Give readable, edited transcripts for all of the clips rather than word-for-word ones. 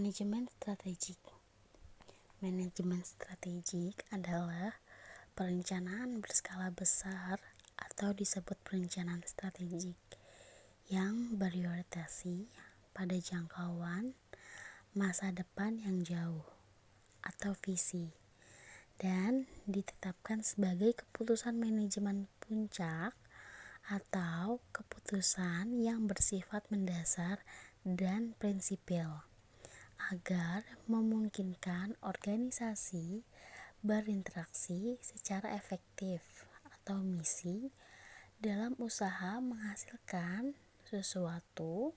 Manajemen strategik. Manajemen strategik adalah perencanaan berskala besar atau disebut perencanaan strategik yang berorientasi pada jangkauan masa depan yang jauh atau visi, dan ditetapkan sebagai keputusan manajemen puncak atau keputusan yang bersifat mendasar dan prinsipil agar memungkinkan organisasi berinteraksi secara efektif atau misi dalam usaha menghasilkan sesuatu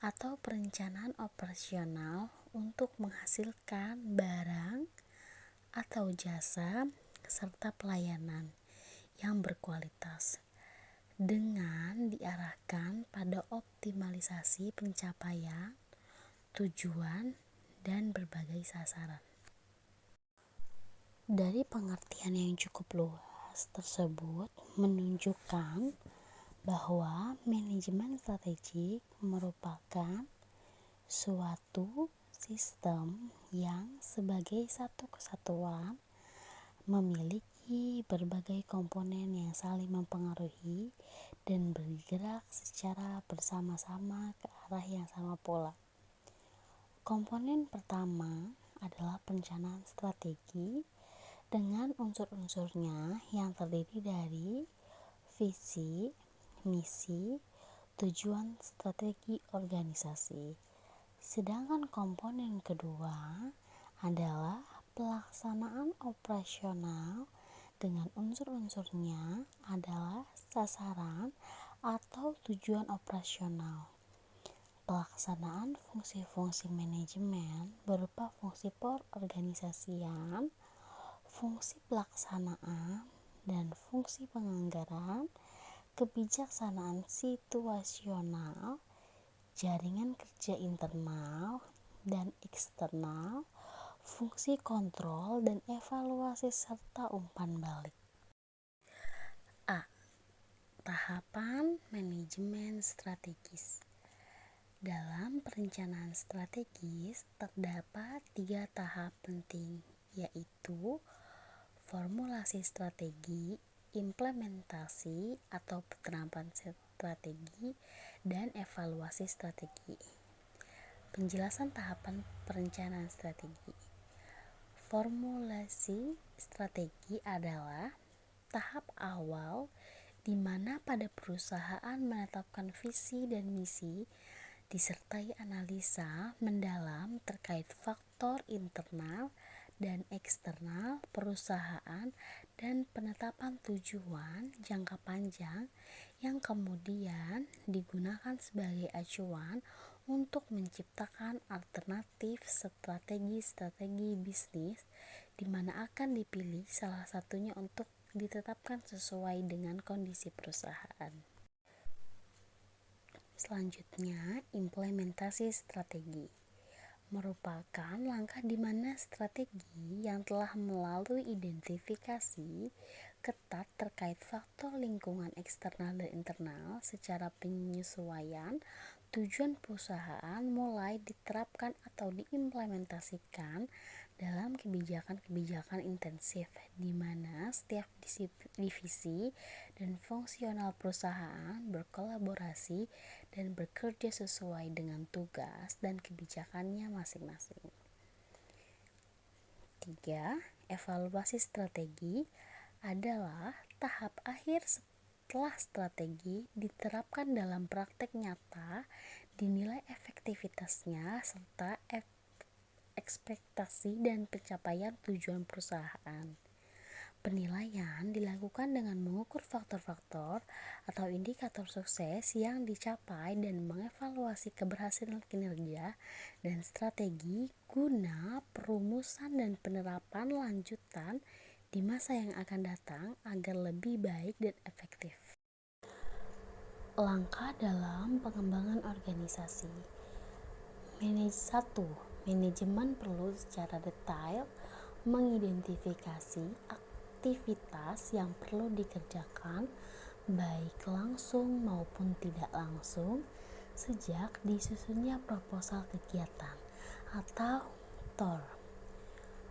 atau perencanaan operasional untuk menghasilkan barang atau jasa serta pelayanan yang berkualitas dengan diarahkan pada optimalisasi pencapaian tujuan dan berbagai sasaran. Dari pengertian yang cukup luas tersebut menunjukkan bahwa manajemen strategik merupakan suatu sistem yang sebagai satu kesatuan memiliki berbagai komponen yang saling mempengaruhi dan bergerak secara bersama-sama ke arah yang sama pula. Komponen pertama adalah perencanaan strategi dengan unsur-unsurnya yang terdiri dari visi, misi, tujuan strategi organisasi. Sedangkan komponen kedua adalah pelaksanaan operasional dengan unsur-unsurnya adalah sasaran atau tujuan operasional. Pelaksanaan fungsi-fungsi manajemen berupa fungsi perorganisasian, fungsi pelaksanaan, dan fungsi penganggaran, kebijaksanaan situasional, jaringan kerja internal dan eksternal, fungsi kontrol dan evaluasi serta umpan balik. A. Tahapan manajemen strategis. Dalam perencanaan strategis terdapat 3 tahap penting, yaitu formulasi strategi, implementasi atau penerapan strategi, dan evaluasi strategi. Penjelasan tahapan perencanaan strategi. Formulasi strategi adalah tahap awal di mana pada perusahaan menetapkan visi dan misi disertai analisa mendalam terkait faktor internal dan eksternal perusahaan dan penetapan tujuan jangka panjang yang kemudian digunakan sebagai acuan untuk menciptakan alternatif strategi bisnis di mana akan dipilih salah satunya untuk ditetapkan sesuai dengan kondisi perusahaan. Selanjutnya, implementasi strategi merupakan langkah di mana strategi yang telah melalui identifikasi ketat terkait faktor lingkungan eksternal dan internal secara penyesuaian tujuan perusahaan mulai diterapkan atau diimplementasikan dalam kebijakan-kebijakan intensif di mana setiap divisi dan fungsional perusahaan berkolaborasi dan bekerja sesuai dengan tugas dan kebijakannya masing-masing. 3. Evaluasi strategi adalah tahap akhir setelah strategi diterapkan dalam praktek nyata, dinilai efektivitasnya serta ekspektasi dan pencapaian tujuan perusahaan. Penilaian dilakukan dengan mengukur faktor-faktor atau indikator sukses yang dicapai dan mengevaluasi keberhasilan kinerja dan strategi guna perumusan dan penerapan lanjutan di masa yang akan datang agar lebih baik dan efektif. Langkah dalam pengembangan organisasi. 1. Manajemen perlu secara detail mengidentifikasi aktivitas yang perlu dikerjakan baik langsung maupun tidak langsung sejak disusunnya proposal kegiatan atau TOR.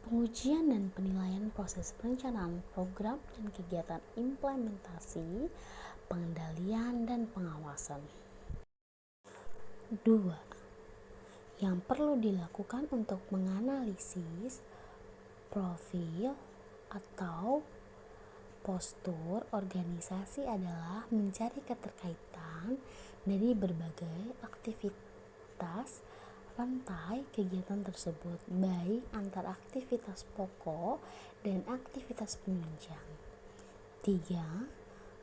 Pengujian dan penilaian proses perencanaan program dan kegiatan implementasi, pengendalian dan pengawasan. 2. Yang perlu dilakukan untuk menganalisis profil atau postur organisasi adalah mencari keterkaitan dari berbagai aktivitas rantai kegiatan tersebut, baik antar aktivitas pokok dan aktivitas penunjang. 3.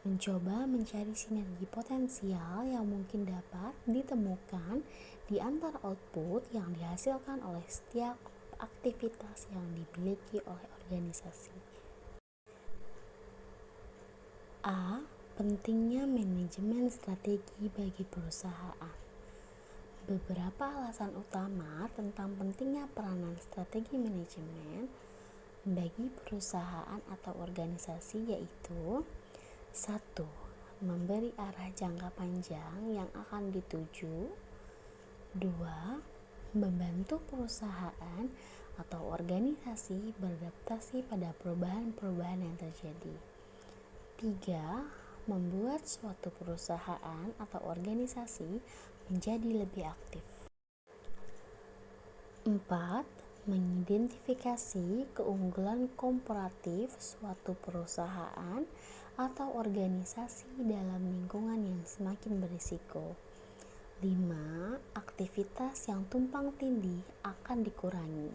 Mencoba mencari sinergi potensial yang mungkin dapat ditemukan di antara output yang dihasilkan oleh setiap aktivitas yang dimiliki oleh organisasi. A. Pentingnya manajemen strategi bagi perusahaan. Beberapa alasan utama tentang pentingnya peranan strategi manajemen bagi perusahaan atau organisasi yaitu: 1. Memberi arah jangka panjang yang akan dituju. 2. Membantu perusahaan atau organisasi beradaptasi pada perubahan-perubahan yang terjadi. 3. Membuat suatu perusahaan atau organisasi menjadi lebih aktif. 4. Mengidentifikasi keunggulan komparatif suatu perusahaan atau organisasi dalam lingkungan yang semakin berisiko. 5. Aktivitas yang tumpang tindih akan dikurangi.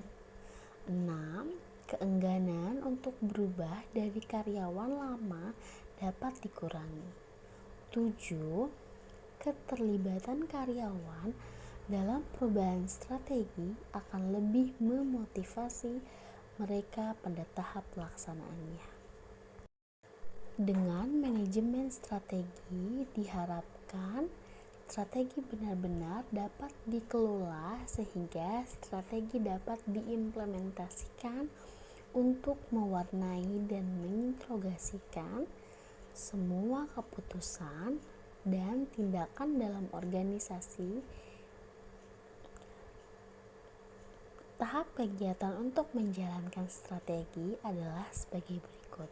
6. Keengganan untuk berubah dari karyawan lama dapat dikurangi. 7. Keterlibatan karyawan dalam perubahan strategi akan lebih memotivasi mereka pada tahap pelaksanaannya. Dengan manajemen strategi diharapkan strategi benar-benar dapat dikelola sehingga strategi dapat diimplementasikan untuk mewarnai dan mengintegrasikan semua keputusan dan tindakan dalam organisasi. Tahap kegiatan untuk menjalankan strategi adalah sebagai berikut.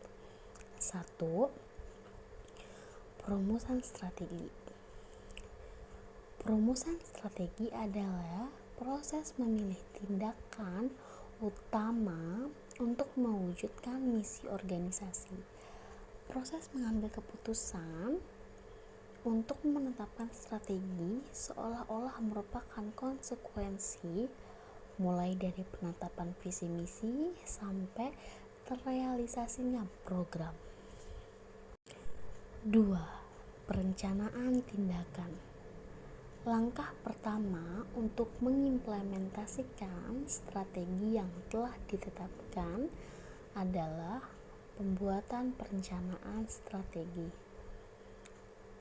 1. Perumusan strategi. Perumusan strategi adalah proses memilih tindakan utama untuk mewujudkan misi organisasi. Proses mengambil keputusan untuk menetapkan strategi seolah-olah merupakan konsekuensi mulai dari penetapan visi misi sampai terrealisasinya program. 2. Perencanaan tindakan. Langkah pertama untuk mengimplementasikan strategi yang telah ditetapkan adalah pembuatan perencanaan strategi.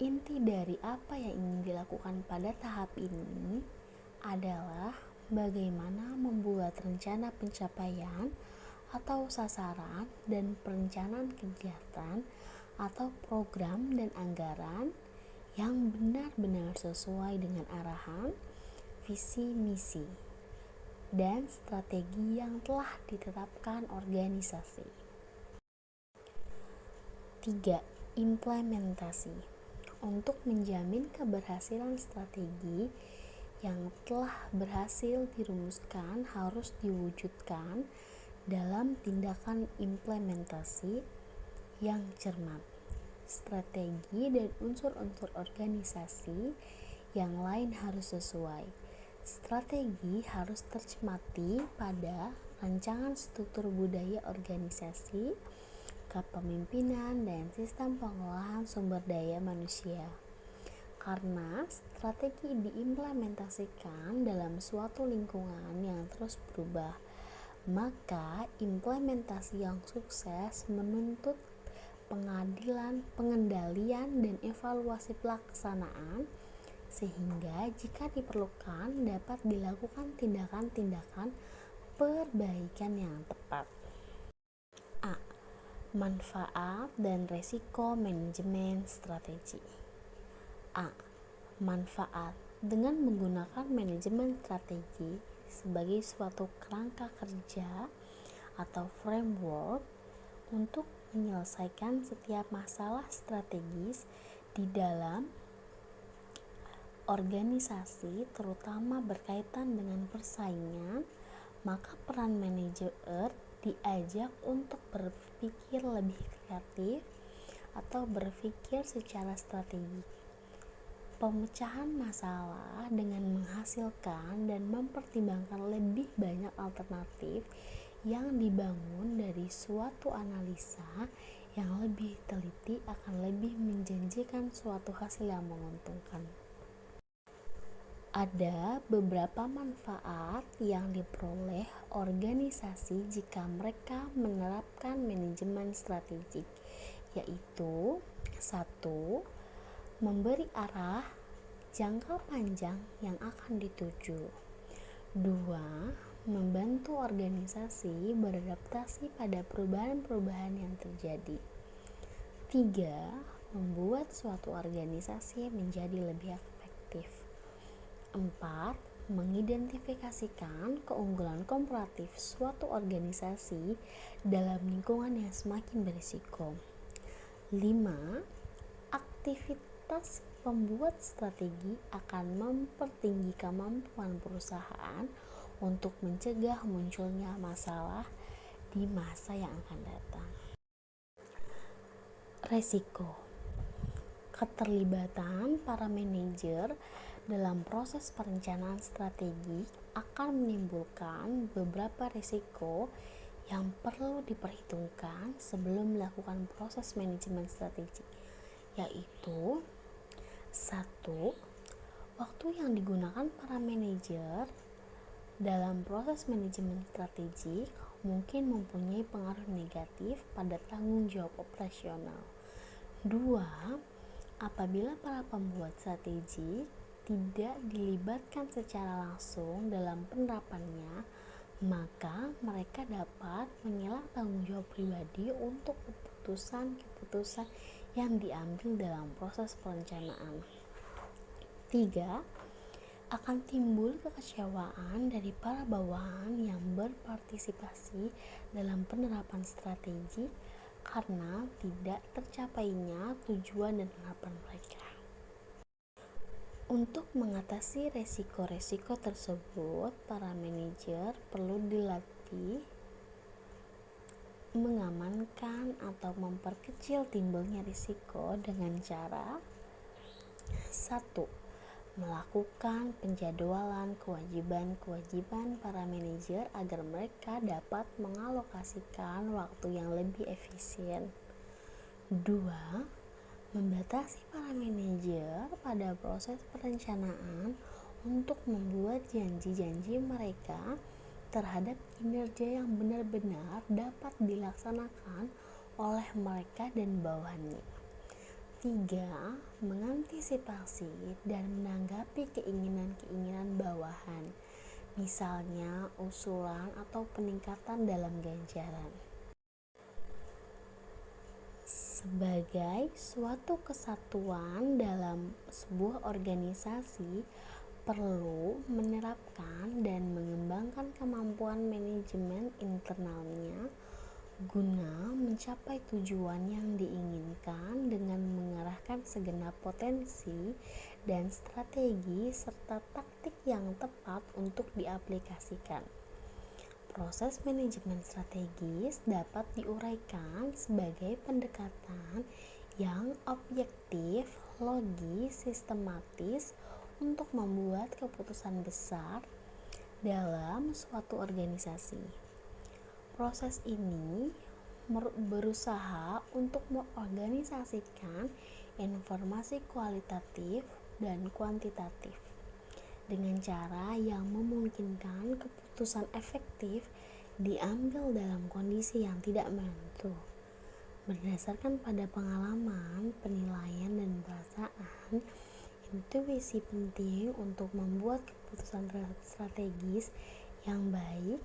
Inti dari apa yang ingin dilakukan pada tahap ini adalah bagaimana membuat rencana pencapaian atau sasaran dan perencanaan kegiatan atau program dan anggaran yang benar-benar sesuai dengan arahan, visi misi, dan strategi yang telah ditetapkan organisasi. 3. Implementasi. Untuk menjamin keberhasilan strategi yang telah berhasil dirumuskan harus diwujudkan dalam tindakan implementasi yang cermat. Strategi dan unsur-unsur organisasi yang lain harus sesuai. Strategi harus tercermati pada rancangan struktur budaya organisasi, kepemimpinan, dan sistem pengolahan sumber daya manusia. Karena strategi diimplementasikan dalam suatu lingkungan yang terus berubah, maka implementasi yang sukses menuntut pengendalian, dan evaluasi pelaksanaan, sehingga jika diperlukan dapat dilakukan tindakan-tindakan perbaikan yang tepat. A. Manfaat dan resiko manajemen strategi. A. Manfaat. Dengan menggunakan manajemen strategi, sebagai suatu kerangka kerja atau framework untuk menyelesaikan setiap masalah strategis di dalam organisasi, terutama berkaitan dengan persaingan, maka peran manajer diajak untuk berpikir lebih kreatif atau berpikir secara strategi. Pemecahan masalah dengan menghasilkan dan mempertimbangkan lebih banyak alternatif yang dibangun dari suatu analisa yang lebih teliti akan lebih menjanjikan suatu hasil yang menguntungkan. Ada beberapa manfaat yang diperoleh organisasi jika mereka menerapkan manajemen strategik, yaitu 1. Memberi arah jangka panjang yang akan dituju. 2. Membantu organisasi beradaptasi pada perubahan-perubahan yang terjadi. 3. Membuat suatu organisasi menjadi lebih efektif. 4. Mengidentifikasikan keunggulan komparatif suatu organisasi dalam lingkungan yang semakin berisiko. 5. Aktivitas pembuat strategi akan mempertinggi kemampuan perusahaan untuk mencegah munculnya masalah di masa yang akan datang. Resiko. Keterlibatan para manajer dalam proses perencanaan strategi akan menimbulkan beberapa risiko yang perlu diperhitungkan sebelum melakukan proses manajemen strategi, yaitu 1. Waktu yang digunakan para manajer dalam proses manajemen strategi mungkin mempunyai pengaruh negatif pada tanggung jawab operasional. 2. Apabila para pembuat strategi tidak dilibatkan secara langsung dalam penerapannya, maka mereka dapat mengelak tanggung jawab pribadi untuk keputusan-keputusan yang diambil dalam proses perencanaan. 3. Akan timbul kekecewaan dari para bawahan yang berpartisipasi dalam penerapan strategi karena tidak tercapainya tujuan dan harapan mereka. Untuk mengatasi resiko-resiko tersebut, para manajer perlu dilatih mengamankan atau memperkecil timbulnya risiko dengan cara 1. Melakukan penjadwalan kewajiban-kewajiban para manajer agar mereka dapat mengalokasikan waktu yang lebih efisien. 2. Membatasi para manajer pada proses perencanaan untuk membuat janji-janji mereka terhadap kinerja yang benar-benar dapat dilaksanakan oleh mereka dan bawahannya. 3. Mengantisipasi dan menanggapi keinginan-keinginan bawahan, misalnya usulan atau peningkatan dalam ganjaran. Sebagai suatu kesatuan dalam sebuah organisasi, perlu menerapkan dan mengembangkan kemampuan manajemen internalnya guna mencapai tujuan yang diinginkan dengan mengarahkan segenap potensi dan strategi serta taktik yang tepat untuk diaplikasikan. Proses manajemen strategis dapat diuraikan sebagai pendekatan yang objektif, logis, sistematis untuk membuat keputusan besar dalam suatu organisasi. Proses ini berusaha untuk mengorganisasikan informasi kualitatif dan kuantitatif dengan cara yang memungkinkan keputusan efektif diambil dalam kondisi yang tidak menentu, berdasarkan pada pengalaman, penilaian, dan perasaan. Intuisi penting untuk membuat keputusan strategis yang baik.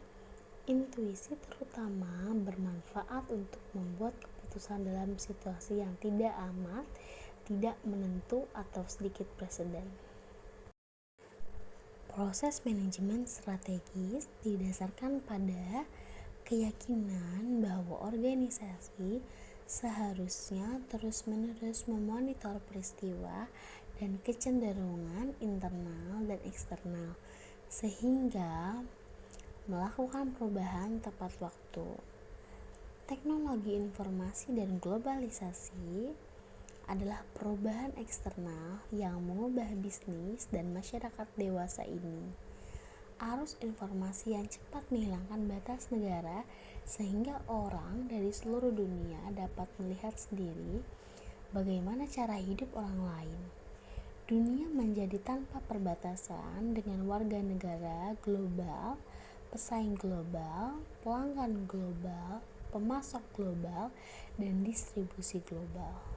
Intuisi terutama bermanfaat untuk membuat keputusan dalam situasi yang tidak amat, tidak menentu, atau sedikit preseden. Proses manajemen strategis didasarkan pada keyakinan bahwa organisasi seharusnya terus-menerus memonitor peristiwa dan kecenderungan internal dan eksternal, sehingga melakukan perubahan tepat waktu. Teknologi informasi dan globalisasi adalah perubahan eksternal yang mengubah bisnis dan masyarakat dewasa ini. Arus informasi yang cepat menghilangkan batas negara sehingga orang dari seluruh dunia dapat melihat sendiri bagaimana cara hidup orang lain. Dunia menjadi tanpa perbatasan dengan warga negara global, pesaing global, pelanggan global, pemasok global, dan distribusi global.